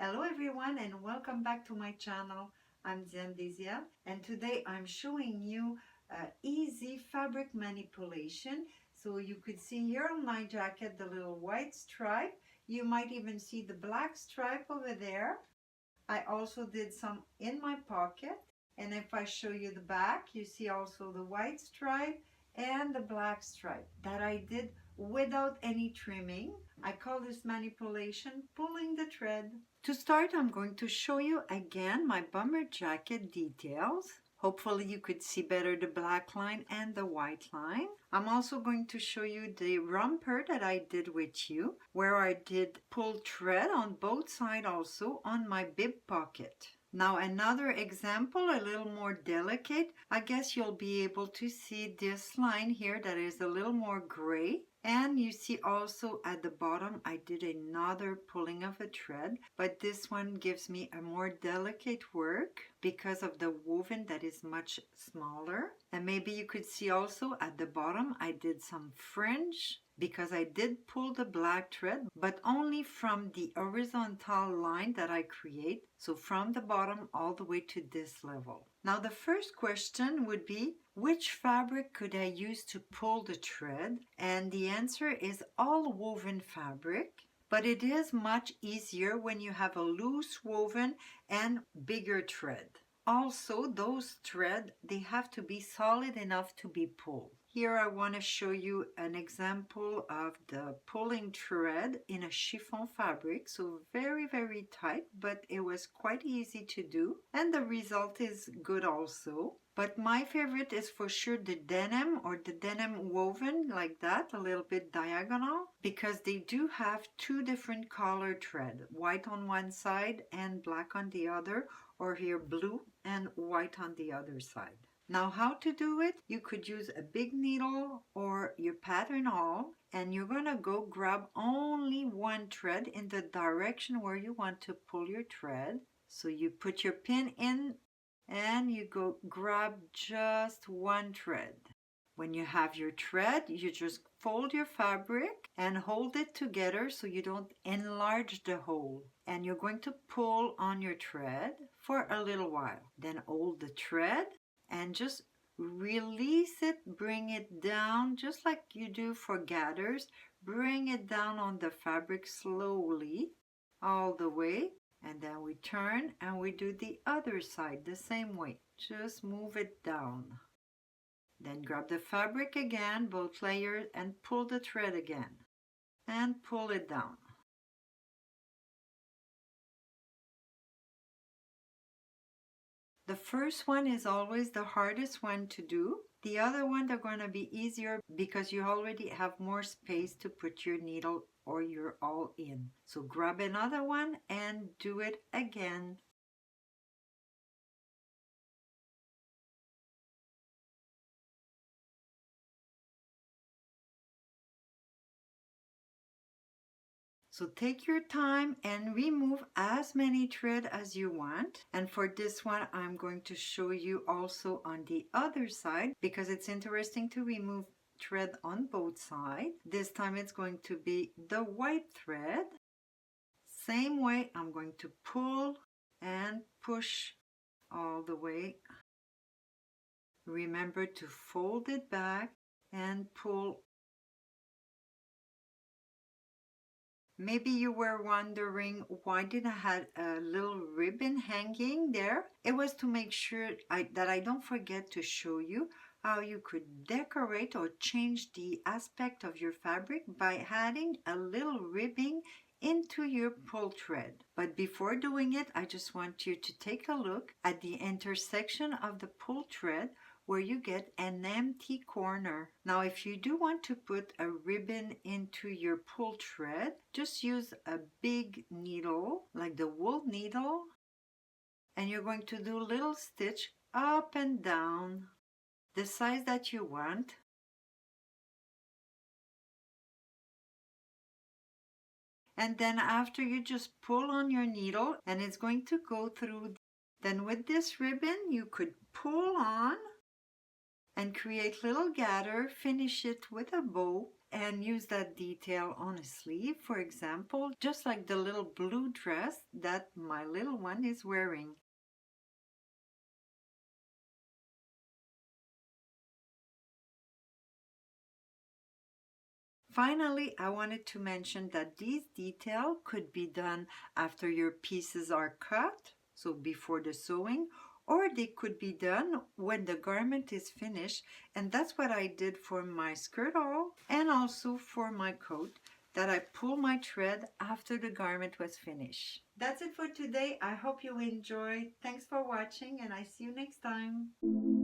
Hello everyone and welcome back to my channel. I'm Deziel and today I'm showing you easy fabric manipulation. So you could see here on my jacket the little white stripe. You might even see the black stripe over there. I also did some in my pocket, and if I show you the back, you see also the white stripe and the black stripe that I did without any trimming. I call this manipulation pulling the thread. To start, I'm going to show you again my bomber jacket details. Hopefully you could see better the black line and the white line. I'm also going to show you the romper that I did with you, where I did pull thread on both sides also on my bib pocket. Now another example, a little more delicate. I guess you'll be able to see this line here that is a little more gray. And you see also at the bottom I did another pulling of a thread, but this one gives me a more delicate work because of the woven that is much smaller. And maybe you could see also at the bottom I did some fringe because I did pull the black thread, but only from the horizontal line that I create, so from the bottom all the way to this level. Now the first question would be, which fabric could I use to pull the thread? And the answer is all woven fabric, but it is much easier when you have a loose woven and bigger thread. Also, those threads, they have to be solid enough to be pulled. Here I want to show you an example of the pulling thread in a chiffon fabric. So very, very tight, but it was quite easy to do. And the result is good also. But my favorite is for sure the denim or the denim woven like that, a little bit diagonal, because they do have two different color thread, white on one side and black on the other, or here blue and white on the other side. Now how to do it? You could use a big needle or your pattern awl, and you're going to go grab only one thread in the direction where you want to pull your thread. So you put your pin in and you go grab just one thread. When you have your thread, you just fold your fabric and hold it together so you don't enlarge the hole. And you're going to pull on your thread for a little while. Then hold the thread and just release it, bring it down just like you do for gathers. Bring it down on the fabric slowly all the way, and then we turn and we do the other side the same way. Just move it down. Then grab the fabric again, both layers, and pull the thread again and pull it down. The first one is always the hardest one to do. The other one they're going to be easier because you already have more space to put your needle or your awl in. So grab another one and do it again. So take your time and remove as many threads as you want. And for this one, I'm going to show you also on the other side because it's interesting to remove thread on both sides. This time it's going to be the white thread. Same way, I'm going to pull and push all the way. Remember to fold it back and pull. Maybe you were wondering why did I have a little ribbon hanging there? It was to make sure that I don't forget to show you how you could decorate or change the aspect of your fabric by adding a little ribbing into your pull thread. But before doing it, I just want you to take a look at the intersection of the pull thread where you get an empty corner. Now if you do want to put a ribbon into your pull thread, just use a big needle like the wool needle, and you're going to do a little stitch up and down the size that you want. And then after, you just pull on your needle and it's going to go through. Then with this ribbon you could pull on and create little gather, finish it with a bow, and use that detail on a sleeve, for example, just like the little blue dress that my little one is wearing. Finally, I wanted to mention that these details could be done after your pieces are cut, so before the sewing, or they could be done when the garment is finished, and that's what I did for my skirt all and also for my coat, that I pull my thread after the garment was finished. That's it for today. I hope you enjoyed. Thanks for watching, and I see you next time.